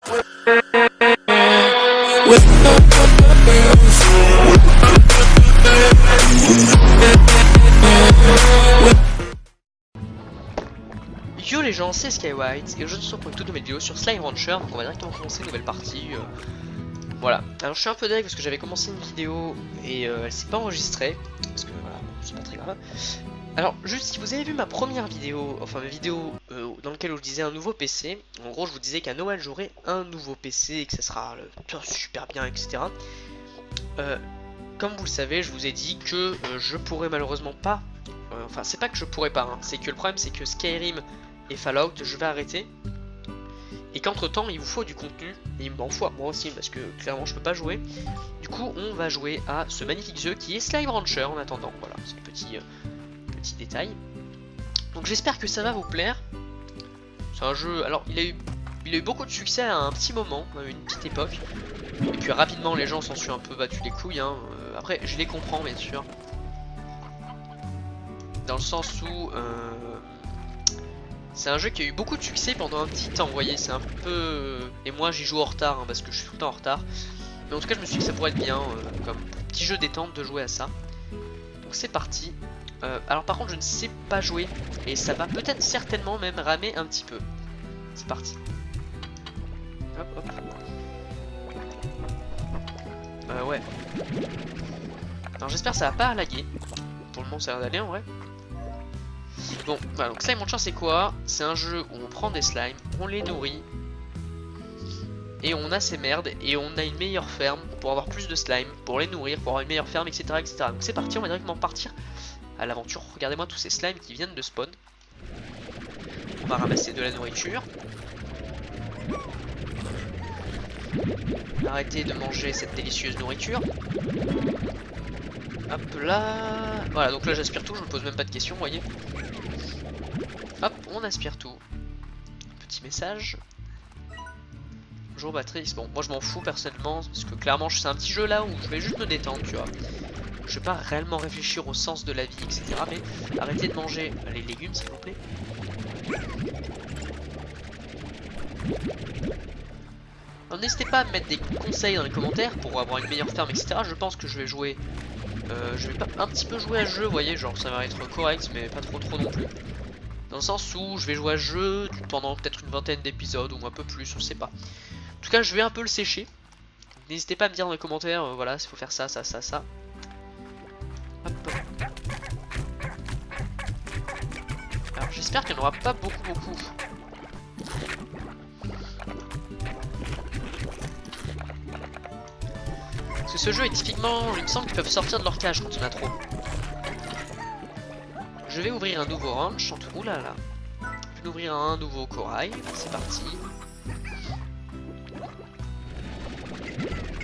Yo les gens, c'est Skywhite et aujourd'hui on se retrouve pour une toute nouvelle vidéo sur Slime Rancher. Donc on va directement commencer une nouvelle partie. Voilà, alors je suis un peu deg parce que j'avais commencé une vidéo et elle s'est pas enregistrée. Parce que voilà, c'est pas très grave. Alors juste si vous avez vu ma première vidéo, enfin ma vidéo dans laquelle je vous disais un nouveau PC. En gros je vous disais qu'à Noël j'aurai un nouveau PC et que ça sera super bien, etc. Comme vous le savez, je vous ai dit que je pourrais malheureusement pas. Enfin c'est pas que je pourrais pas, hein, c'est que le problème c'est que Skyrim et Fallout je vais arrêter. Et qu'entre temps il vous faut du contenu. Et il m'en faut à moi aussi parce que clairement je peux pas jouer. Du coup on va jouer à ce magnifique jeu qui est Slime Rancher en attendant. Voilà, c'est le petit détail. Donc j'espère que ça va vous plaire. C'est un jeu, alors il a eu beaucoup de succès à un petit moment, à une petite époque. Et puis rapidement les gens s'en sont un peu battus les couilles, hein. Après je les comprends bien sûr. Dans le sens où c'est un jeu qui a eu beaucoup de succès pendant un petit temps, vous voyez, c'est un peu... Et moi j'y joue en retard, hein, parce que je suis tout le temps en retard. Mais en tout cas je me suis dit que ça pourrait être bien, comme petit jeu détente de jouer à ça. Donc c'est parti. Alors par contre je ne sais pas jouer, et ça va peut-être certainement même ramer un petit peu. C'est parti. Hop hop. Ouais. Alors j'espère que ça va pas laguer. Pour le moment ça a l'air d'aller en vrai. Bon, voilà, donc Slime Rancher c'est quoi? C'est un jeu où on prend des slimes, on les nourrit, et on a ces merdes, et on a une meilleure ferme pour avoir plus de slime, pour les nourrir, pour avoir une meilleure ferme, etc. etc. Donc c'est parti, on va directement partir à l'aventure. Regardez-moi tous ces slimes qui viennent de spawn. On va ramasser de la nourriture. Arrêtez de manger cette délicieuse nourriture. Hop là. Voilà, donc là j'aspire tout, je me pose même pas de questions, vous voyez. Hop, on aspire tout. Petit message. Bonjour Patrice. Bon, moi je m'en fous personnellement, parce que clairement c'est un petit jeu là où je vais juste me détendre, tu vois. Je vais pas réellement réfléchir au sens de la vie, etc. Mais arrêtez de manger les légumes s'il vous plaît. N'hésitez pas à me mettre des conseils dans les commentaires pour avoir une meilleure ferme, etc. Je pense que je vais jouer... je vais pas un petit peu jouer à ce jeu, vous voyez, genre ça va être correct, mais pas trop non plus. Dans le sens où je vais jouer à ce jeu pendant peut-être une vingtaine d'épisodes ou un peu plus, on sait pas. En tout cas, je vais un peu le sécher. N'hésitez pas à me dire dans les commentaires, voilà, s'il faut faire ça, ça, ça, ça. Hop. Alors j'espère qu'il n'y en aura pas beaucoup. Parce que ce jeu est typiquement, il me semble qu'ils peuvent sortir de leur cage quand on a trop. Je vais ouvrir un nouveau ranch en tout. Oulala. Je vais ouvrir un nouveau corail. C'est parti.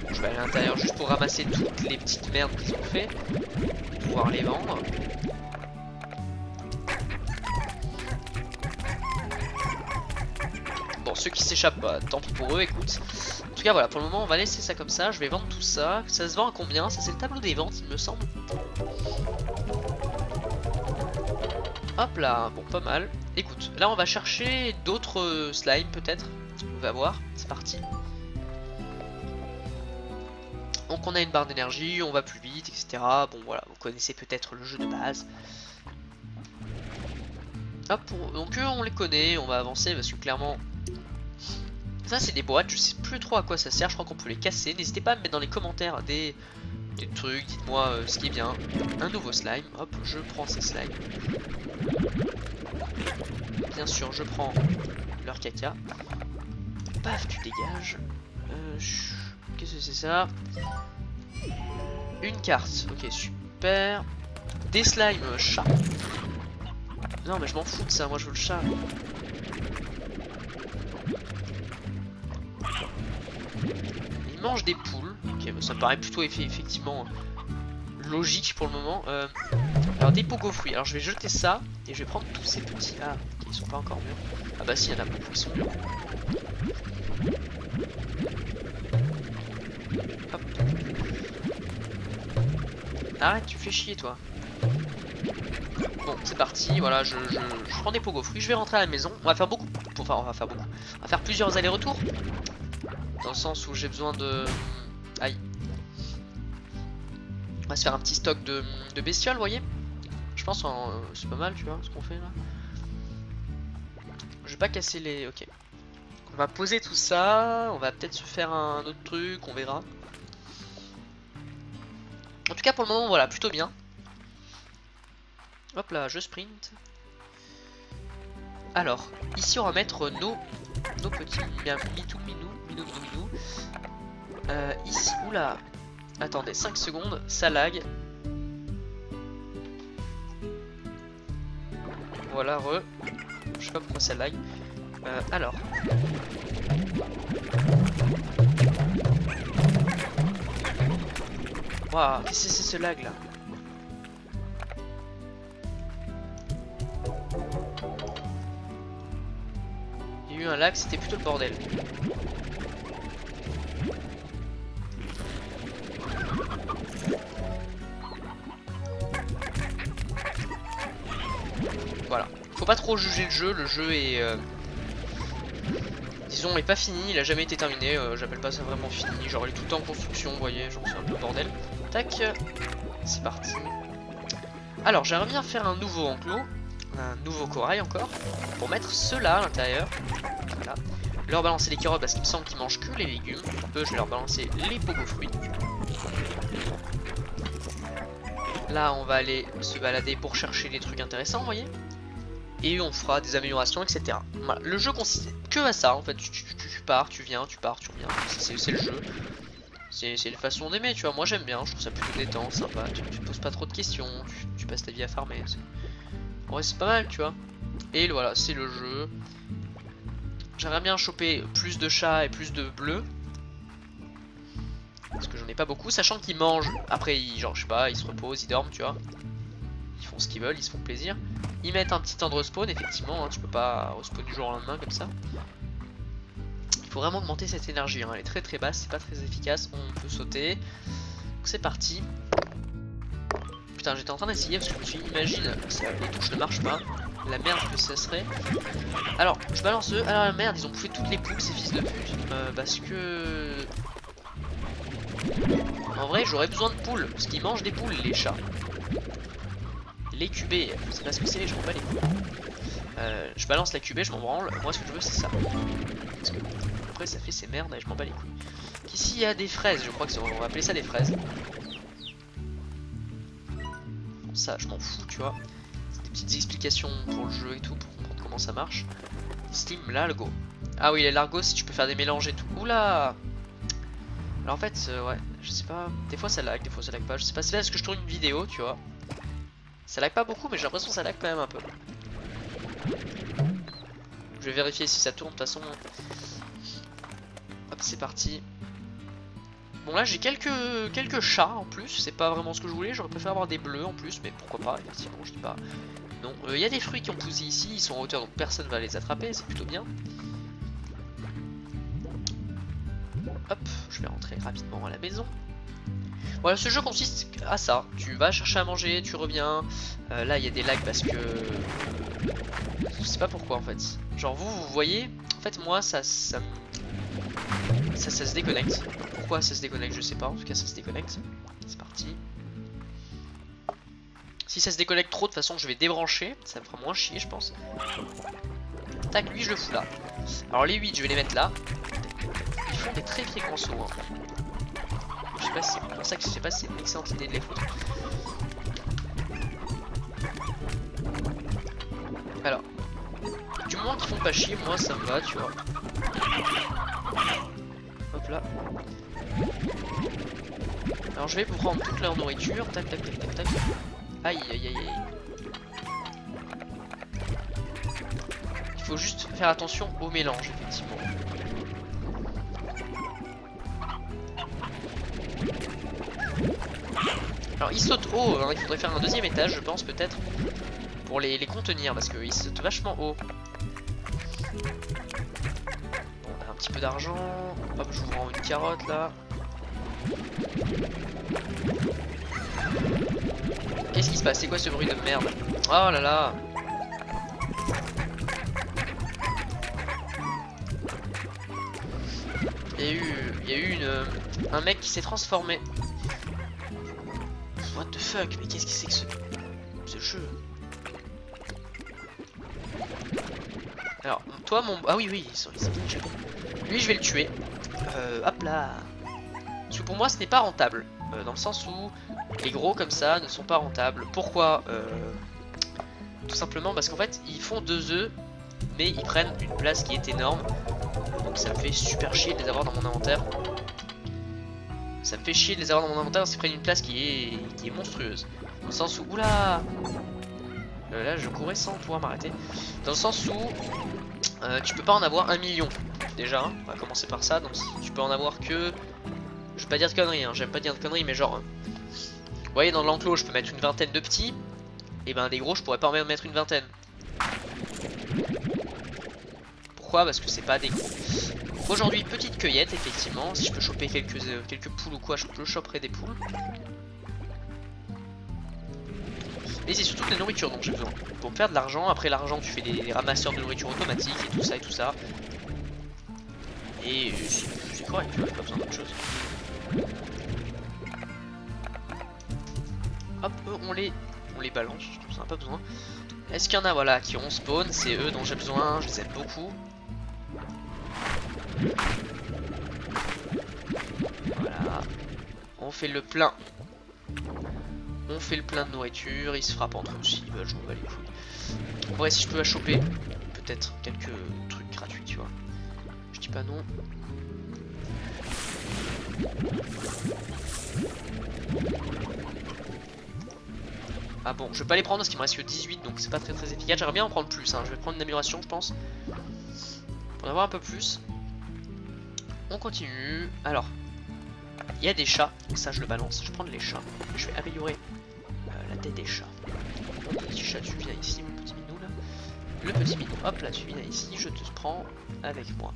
Je vais aller à l'intérieur juste pour ramasser toutes les petites merdes qu'ils ont fait. Pour pouvoir les vendre. Bon, ceux qui s'échappent, bah, tant pis pour eux, écoute. En tout cas, voilà, pour le moment, on va laisser ça comme ça. Je vais vendre tout ça. Ça se vend à combien? Ça, c'est le tableau des ventes, il me semble. Hop là, bon, pas mal. Écoute, là, on va chercher d'autres slimes, peut-être. On va voir, c'est parti. Donc, on a une barre d'énergie, on va plus vite, etc. Bon, voilà, vous connaissez peut-être le jeu de base. Hop, donc eux, on les connaît, on va avancer parce que clairement... Ça, c'est des boîtes, je sais plus trop à quoi ça sert, je crois qu'on peut les casser. N'hésitez pas à me mettre dans les commentaires des trucs, dites-moi ce qui est bien. Un nouveau slime, hop, je prends ces slimes. Bien sûr, je prends leur caca. Paf, tu dégages. Qu'est-ce que c'est ça? Une carte, ok, super. Des slimes chat. Non, mais je m'en fous de ça, moi je veux le chat. Il mange des poules. Ok, bah ça me paraît plutôt effectivement logique pour le moment. Alors des pogo fruits. Alors je vais jeter ça et je vais prendre tous ces petits. Ah, ok, ils sont pas encore mûrs. Ah bah si, il y en a beaucoup qui sont mûrs. Hop. Arrête, tu fais chier toi. Bon, c'est parti. Voilà, je prends des pogo fruits. Je vais rentrer à la maison. On va faire beaucoup. Enfin, on va faire beaucoup. On va faire plusieurs allers-retours. Dans le sens où j'ai besoin de... Aïe. On va se faire un petit stock de bestioles, vous voyez. Je pense c'est pas mal, tu vois, ce qu'on fait là. Je vais pas casser les... Ok. On va poser tout ça. On va peut-être se faire un autre truc, on verra. En tout cas, pour le moment, voilà, plutôt bien. Hop là, je sprint. Alors, ici on va mettre nos petits minou. Ici, oula. Attendez, 5 secondes, ça lag. Voilà, je sais pas pourquoi ça lag. Alors. Waouh, qu'est-ce que c'est ce lag là? Il y a eu un lag, c'était plutôt le bordel. Voilà, faut pas trop juger le jeu est disons est pas fini, il a jamais été terminé, j'appelle pas ça vraiment fini, genre il est tout le temps en construction, vous voyez, genre c'est un peu le bordel. Tac, c'est parti. Alors j'aimerais bien faire un nouveau enclos, un nouveau corail encore, pour mettre ceux-là à l'intérieur. Voilà. Leur balancer les carottes parce qu'il me semble qu'ils mangent que les légumes. Eux je vais leur balancer les pogo fruits. Là on va aller se balader pour chercher des trucs intéressants, vous voyez. Et on fera des améliorations, etc. Voilà. Le jeu consiste que à ça en fait. Tu pars, tu viens, tu pars, tu reviens. C'est le jeu. C'est une façon d'aimer, tu vois. Moi j'aime bien, je trouve ça plutôt détente, sympa. Tu te poses pas trop de questions, tu passes ta vie à farmer. Ouais, c'est pas mal, tu vois. Et voilà, c'est le jeu. J'aimerais bien choper plus de chats et plus de bleus. Parce que j'en ai pas beaucoup, sachant qu'ils mangent. Après, genre, je sais pas, ils se reposent, ils dorment, tu vois. Ils font ce qu'ils veulent, ils se font plaisir. Ils mettent un petit temps de respawn, effectivement, hein, tu peux pas respawn du jour au lendemain comme ça. Il faut vraiment augmenter cette énergie, hein, elle est très basse, c'est pas très efficace, on peut sauter. Donc c'est parti. Putain, j'étais en train d'essayer parce que je me suis dit, imagine, les touches ne marchent pas, la merde que ça serait. Alors, je balance eux, alors la merde, ils ont bouffé toutes les poules, ces fils de pute, parce que... En vrai, j'aurais besoin de poules, parce qu'ils mangent des poules, les chats. Les cubés, je sais pas ce que c'est, je m'en bats les couilles. Je balance la cubée, je m'en branle. Moi, ce que je veux, c'est ça. Parce que après, ça fait ces merdes et je m'en bats les couilles. Ici, il y a des fraises, je crois que on va appeler ça des fraises. Bon, ça, je m'en fous, tu vois. C'est des petites explications pour le jeu et tout, pour comprendre comment ça marche. Steam Largo. Ah oui, les Largos, si tu peux faire des mélanges et tout. Oula! Alors en fait, ouais, je sais pas. Des fois ça lag, des fois ça lag pas. Je sais pas, c'est là parce que je tourne une vidéo, tu vois. Ça lag pas beaucoup, mais j'ai l'impression que ça lag quand même un peu. Je vais vérifier si ça tourne de toute façon. Hop, c'est parti. Bon là j'ai quelques chats en plus, c'est pas vraiment ce que je voulais, j'aurais préféré avoir des bleus en plus, mais pourquoi pas, effectivement, je dis pas. Non, il y a des fruits qui ont poussé ici, ils sont en hauteur donc personne va les attraper, c'est plutôt bien. Hop, je vais rentrer rapidement à la maison. Voilà, ce jeu consiste à ça. Tu vas chercher à manger, tu reviens. Là, il y a des lags parce que... Je sais pas pourquoi en fait. Genre vous voyez, en fait moi ça se déconnecte. Pourquoi ça se déconnecte, je sais pas. En tout cas, ça se déconnecte. C'est parti. Si ça se déconnecte trop, de toute façon, je vais débrancher. Ça me fera moins chier, je pense. Tac, lui, je le fous là. Alors les 8, je vais les mettre là. Ils font des très gros sauts. Hein. Je sais pas si c'est pour ça que je sais pas si c'est une excellente idée de les foutre. Alors, du moment qu'ils font pas chier, moi ça me va, tu vois. Hop là. Alors je vais prendre toute leur nourriture. Tac, tac, tac, tac, tac. Aïe, aïe, aïe, aïe. Il faut juste faire attention au mélange, effectivement. Alors ils sautent haut, hein. Il faudrait faire un deuxième étage, je pense, peut-être. Pour les contenir, parce qu'ils sautent vachement haut. Bon, on a un petit peu d'argent. Hop, je vous rends une carotte, là. Qu'est-ce qui se passe? C'est quoi ce bruit de merde? Oh là là! Il y a eu un mec qui s'est transformé. What the fuck, mais qu'est-ce que c'est que ce jeu? Alors, toi, mon... Ah oui, oui, ils sont bien échappés. Lui, je vais le tuer. Hop là. Parce que pour moi, ce n'est pas rentable. Dans le sens où les gros comme ça ne sont pas rentables. Pourquoi tout simplement parce qu'en fait, ils font 2 œufs, mais ils prennent une place qui est énorme. Donc ça me fait super chier de les avoir dans mon inventaire. Ça me fait chier de les avoir dans mon inventaire parce qu'ils prennent une place qui est monstrueuse. Dans le sens où... Oula, là, je courais sans pouvoir m'arrêter. Dans le sens où tu peux pas en avoir 1 million. Déjà, hein, on va commencer par ça. Donc tu peux en avoir que... Je vais pas dire de conneries, hein, j'aime pas dire de conneries, mais genre... Vous voyez, dans l'enclos, je peux mettre une vingtaine de petits. Et ben des gros, je pourrais pas en mettre une vingtaine. Pourquoi? Parce que c'est pas des gros. Aujourd'hui, petite cueillette, effectivement. Si je peux choper quelques poules ou quoi, je choperai des poules. Et c'est surtout de la nourriture dont j'ai besoin. Pour me faire de l'argent, après l'argent, tu fais des ramasseurs de nourriture automatique et tout ça et tout ça. Et c'est correct, tu vois, pas besoin d'autre chose. Hop, on les balance, je trouve ça pas besoin. Est-ce qu'il y en a, voilà, qui ont spawn? C'est eux dont j'ai besoin, je les aime beaucoup. Voilà. On fait le plein. On fait le plein de nourriture, ils se frappent entre eux s'ils veulent, je m'en bats les couilles. Ouais, si je peux la choper, peut-être quelques trucs gratuits, tu vois. Je dis pas non. Ah bon, je vais pas les prendre parce qu'il me reste que 18, donc c'est pas très efficace. J'aimerais bien en prendre plus, hein. Je vais prendre une amélioration, je pense, pour en avoir un peu plus. On continue. Alors, il y a des chats, donc ça je le balance. Je vais prendre les chats. Je vais améliorer la tête des chats. Mon petit chat, tu viens ici, mon petit minou là. Le petit minou, hop là, tu viens ici, je te prends avec moi.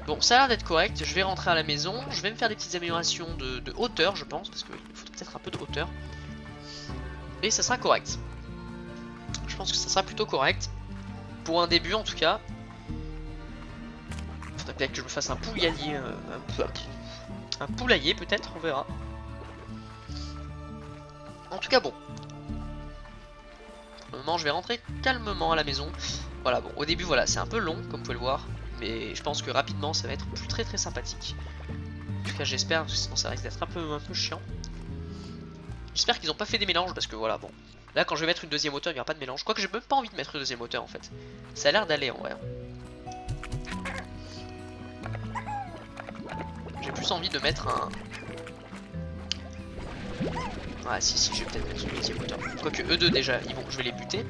Bon, ça a l'air d'être correct. Je vais rentrer à la maison. Je vais me faire des petites améliorations de hauteur, je pense, parce qu'il faut peut-être un peu de hauteur. Et ça sera correct. Je pense que ça sera plutôt correct. Pour un début en tout cas. Faudrait peut-être que je me fasse un poulailler. Un poulailler peut-être, on verra. En tout cas bon. Pour le moment je vais rentrer calmement à la maison. Voilà, bon au début voilà c'est un peu long comme vous pouvez le voir. Mais je pense que rapidement ça va être très sympathique. En tout cas j'espère, parce que sinon ça risque d'être un peu chiant. J'espère qu'ils n'ont pas fait des mélanges parce que voilà bon. Là quand je vais mettre une deuxième hauteur il n'y aura pas de mélange. Quoique j'ai même pas envie de mettre une deuxième hauteur en fait. Ça a l'air d'aller en vrai. J'ai plus envie de mettre un... Ah si je vais peut-être mettre une deuxième hauteur. Quoique eux deux déjà je vais les buter.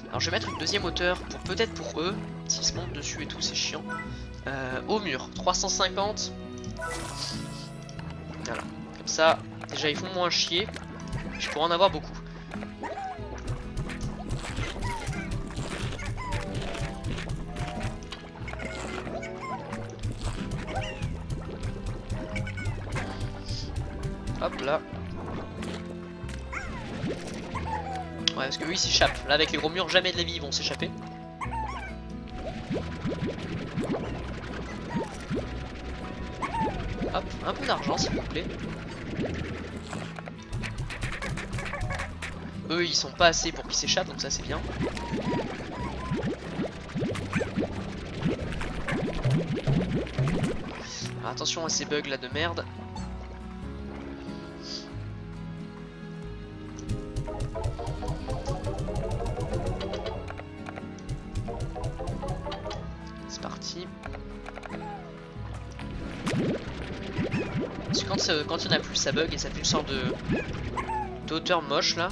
Alors je vais mettre une deuxième hauteur pour peut-être pour eux. S'ils se montent dessus et tout c'est chiant. Au mur 350. Voilà, comme ça, déjà ils font moins chier. Je pourrais en avoir beaucoup. Hop là. Ouais, parce que eux ils s'échappent. Là, avec les gros murs, jamais de la vie ils vont s'échapper. Hop, un peu d'argent s'il vous plaît. Eux ils sont pas assez pour qu'ils s'échappent donc ça c'est bien. Alors, attention à ces bugs là de merde. C'est parti. Parce que quand il n'y en a plus ça bug et ça fait une sorte de hauteur moche là.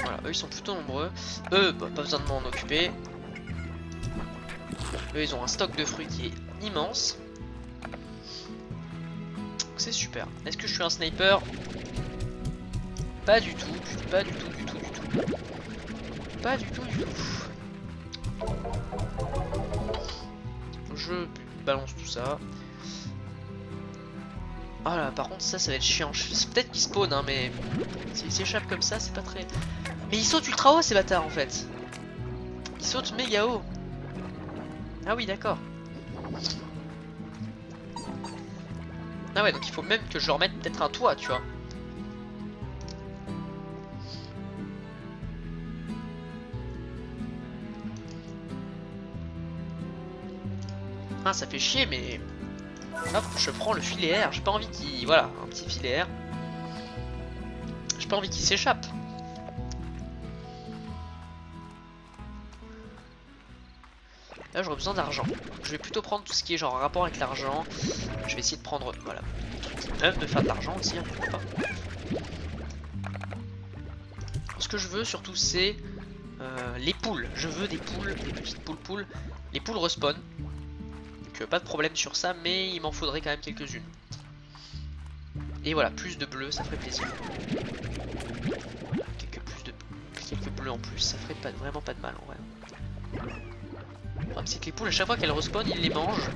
Voilà, eux ils sont plutôt nombreux. Eux, bah, pas besoin de m'en occuper. Eux ils ont un stock de fruits qui est immense. C'est super. Est-ce que je suis un sniper? Pas du tout, pas du tout, du tout. Pas du tout. Je balance tout ça. Ah là, par contre ça va être chiant. Peut-être qu'il spawn hein, mais s'il s'échappe comme ça c'est pas très... Mais ils sautent ultra haut ces bâtards en fait. Ils sautent méga haut. Ah oui d'accord. Ah ouais donc il faut même que je leur mette peut-être un toit tu vois. Ah ça fait chier mais... Hop je prends le filet air. J'ai pas envie qu'il... Voilà un petit filet air. J'ai pas envie qu'il s'échappe. Là j'aurais besoin d'argent. Je vais plutôt prendre tout ce qui est genre en rapport avec l'argent. Je vais essayer de prendre, voilà, des trucs qui peuvent me faire de l'argent aussi, hein, pourquoi pas. Ce que je veux surtout c'est les poules. Je veux des poules, des petites poules. Les poules respawn. Donc pas de problème sur ça, mais il m'en faudrait quand même quelques-unes. Et voilà, plus de bleu, ça ferait plaisir. Quelques bleus en plus, ça ferait vraiment pas de mal en vrai. Le problème c'est que les poules à chaque fois qu'elles respawnent ils les mangent.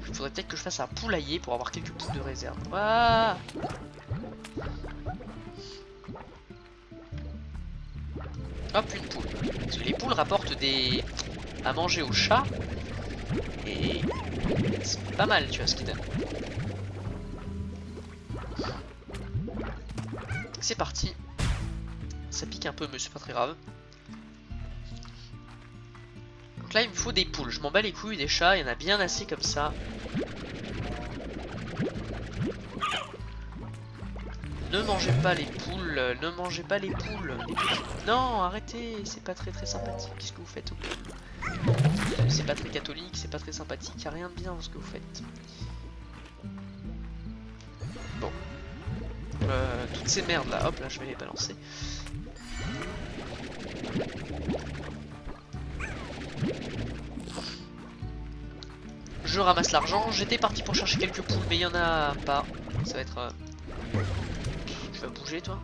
Il faudrait peut-être que je fasse un poulailler pour avoir quelques poules de réserve. Ah hop une poule. Parce que les poules rapportent des... à manger aux chats. Et c'est pas mal tu vois ce qu'ils donnent. C'est parti. Ça pique un peu mais c'est pas très grave. Donc là il me faut des poules, je m'en bats les couilles des chats, il y en a bien assez comme ça. Ne mangez pas les poules, ne mangez pas les poules. Non arrêtez, c'est pas très sympathique ce que vous faites aux poules. C'est pas très catholique, c'est pas très sympathique, y a rien de bien dans ce que vous faites. Bon. Toutes ces merdes là, hop là je vais les balancer. Je ramasse l'argent, j'étais parti pour chercher quelques poules mais il y en a pas. Ça va être... Tu vas bouger toi.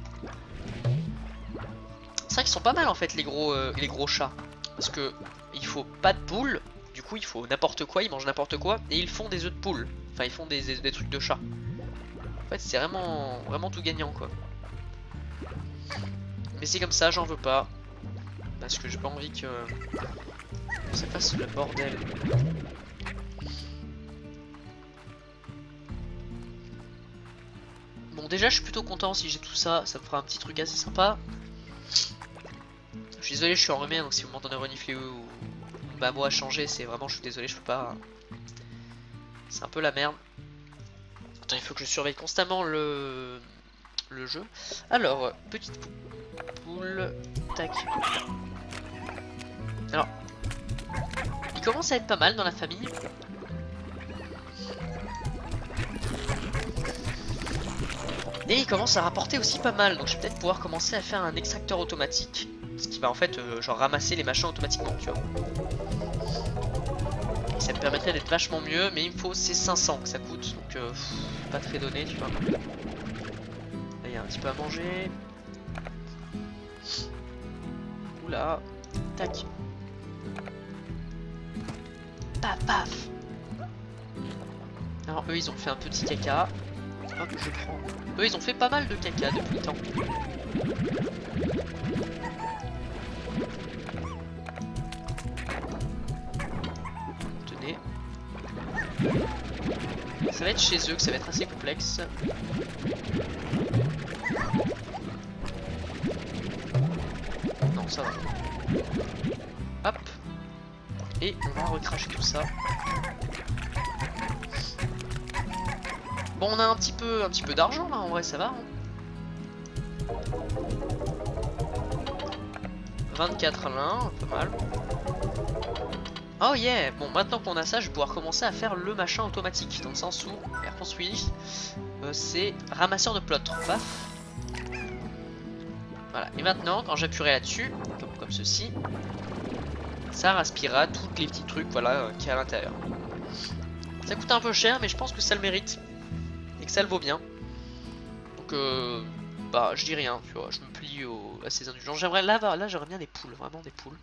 C'est vrai qu'ils sont pas mal en fait les gros chats. Parce que il faut pas de poules, du coup il faut n'importe quoi, ils mangent n'importe quoi. Et ils font des œufs de poule, enfin ils font des trucs de chat. En fait c'est vraiment tout gagnant quoi. Mais c'est comme ça, j'en veux pas. Parce que j'ai pas envie que ça fasse le bordel. Bon déjà je suis plutôt content si j'ai tout ça, ça me fera un petit truc assez sympa. Je suis désolé je suis enrhumé donc si vous m'entendez renifler ou ma voix a changé c'est vraiment je suis désolé je peux pas. C'est un peu la merde. Attends il faut que je surveille constamment le jeu. Alors petite poule, tac. Alors il commence à être pas mal dans la famille. Et il commence à rapporter aussi pas mal, donc je vais peut-être pouvoir commencer à faire un extracteur automatique. Ce qui va en fait genre ramasser les machins automatiquement, tu vois. Et ça me permettrait d'être vachement mieux, mais il me faut ces 500 que ça coûte, donc pas très donné, tu vois. Là il y a un petit peu à manger. Oula, tac. Paf paf. Alors eux ils ont fait un petit caca. Hop je prends. Eux ils ont fait pas mal de caca depuis le temps. Tenez. Ça va être chez eux que ça va être assez complexe. Non ça va. Hop. Et on va recracher tout ça. Bon on a un petit peu d'argent là en vrai ça va hein. 24 à l'un, pas mal. Oh yeah. Bon maintenant qu'on a ça je vais pouvoir commencer à faire le machin automatique. Dans le sens où, air construit, c'est ramasseur de plâtre. Paf. Voilà, et maintenant quand j'appuierai là-dessus, comme ceci, ça raspirera tous les petits trucs voilà qu'il y a à l'intérieur. Ça coûte un peu cher mais je pense que ça le mérite. Et que ça le vaut bien. Donc bah je dis rien, tu vois, je me plie à ces indulgences. J'aimerais là j'aurais bien des poules, vraiment des poules.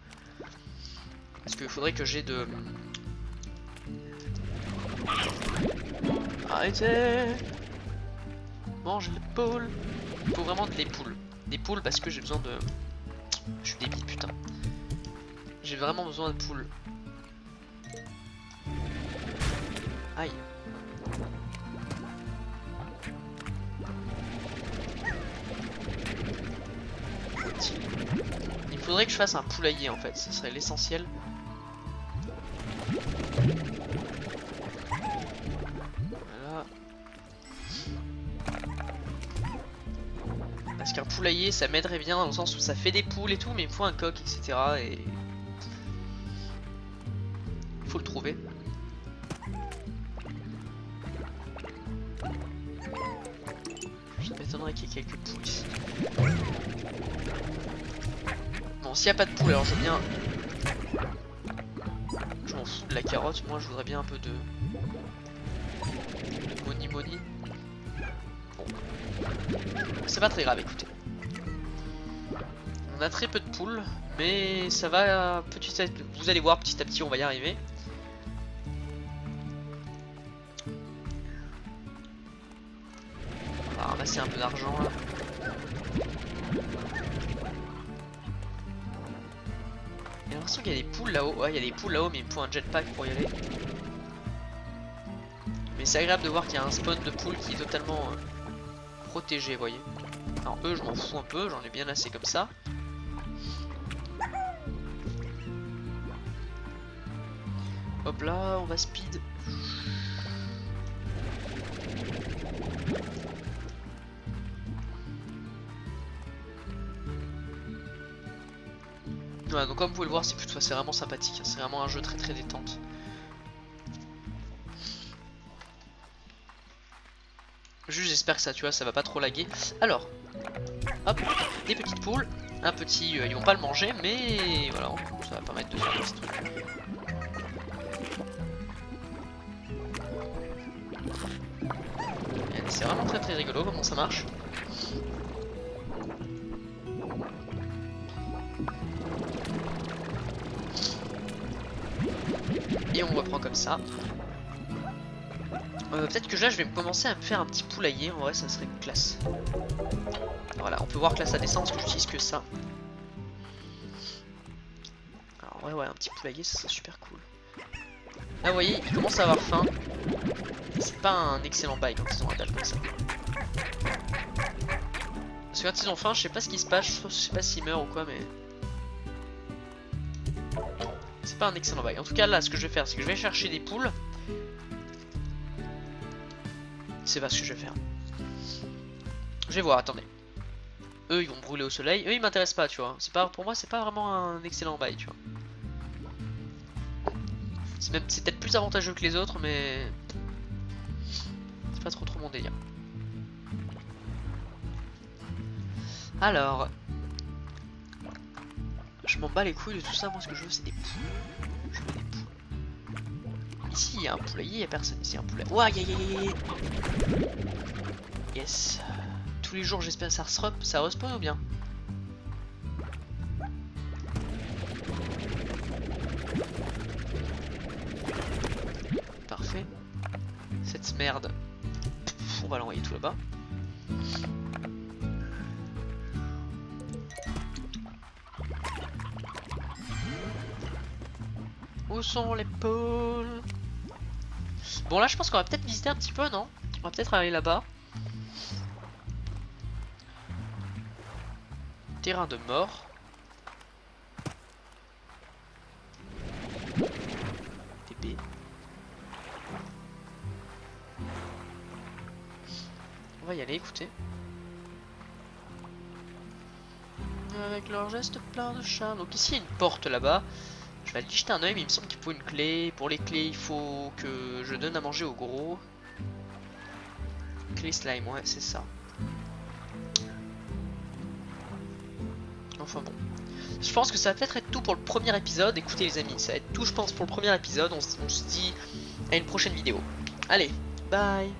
Parce qu'il faudrait que j'ai de... Arrêtez. Mange les poules. Il faut vraiment des poules. des poules parce que j'ai besoin de... Je suis débile, putain. J'ai vraiment besoin de poules. Aïe. Il faudrait que je fasse un poulailler en fait, ce serait l'essentiel. Voilà. Parce qu'un poulailler ça m'aiderait bien dans le sens où ça fait des poules et tout, mais il me faut un coq, etc. Et il faut le trouver. Je m'étonnerais qu'il y ait quelques poules ici. Bon, s'il n'y a pas de poule, alors je veux bien... Je m'en fous de la carotte, moi je voudrais bien un peu de... Moni. Bon. C'est pas très grave, écoutez. On a très peu de poules, mais ça va petit à petit... Vous allez voir, petit à petit on va y arriver. On va ramasser un peu d'argent là. J'ai l'impression qu'il y a des poules là-haut. Ouais, il y a des poules là-haut, mais il me faut un jetpack pour y aller. Mais c'est agréable de voir qu'il y a un spawn de poules qui est totalement protégé, vous voyez. Alors eux, je m'en fous un peu, j'en ai bien assez comme ça. Hop là, on va speed. Voilà, donc comme vous pouvez le voir, c'est vraiment sympathique, hein. C'est vraiment un jeu très détente. Juste j'espère que ça, tu vois, ça va pas trop laguer. Alors, hop, des petites poules, un petit, ils vont pas le manger, mais voilà, ça va permettre de faire des petits trucs. C'est vraiment très rigolo comment ça marche. Et on reprend comme ça. Peut-être que là je vais commencer à me faire un petit poulailler. En vrai ça serait classe. Voilà, on peut voir que là ça descend parce que j'utilise que ça. Alors ouais un petit poulailler ça serait super cool. Là vous voyez il commence à avoir faim. C'est pas un excellent bail quand ils ont un dalle comme ça. Parce que quand ils ont faim je sais pas ce qui se passe. Je sais pas s'ils meurent ou quoi mais... C'est pas un excellent bail. En tout cas là ce que je vais faire c'est que je vais chercher des poules. C'est pas ce que je vais faire. Je vais voir, attendez. Eux ils vont brûler au soleil. Eux ils m'intéressent pas tu vois. Pour moi c'est pas vraiment un excellent bail tu vois. C'est peut-être plus avantageux que les autres mais... C'est pas trop mon délire. Alors... Je m'en bats les couilles de tout ça, moi ce que je veux c'est des poules. Je veux des poules. Ici il y a un poulailler, il y a personne ici, un poulailler. Ouah, yes. Tous les jours j'espère que ça respawn ou bien? Parfait. Cette merde. On va l'envoyer tout là-bas. Où sont les poules? Bon là je pense qu'on va peut-être visiter un petit peu, non? On va peut-être aller là-bas. Terrain de mort. TP. On va y aller, écoutez. Avec leur geste plein de charme. Donc ici il y a une porte là-bas. Je vais aller jeter un oeil, mais il me semble qu'il faut une clé. Pour les clés, il faut que je donne à manger au gros. Clé slime, ouais, c'est ça. Enfin bon. Je pense que ça va peut-être être tout pour le premier épisode. Écoutez les amis, ça va être tout je pense pour le premier épisode. On se dit à une prochaine vidéo. Allez, bye.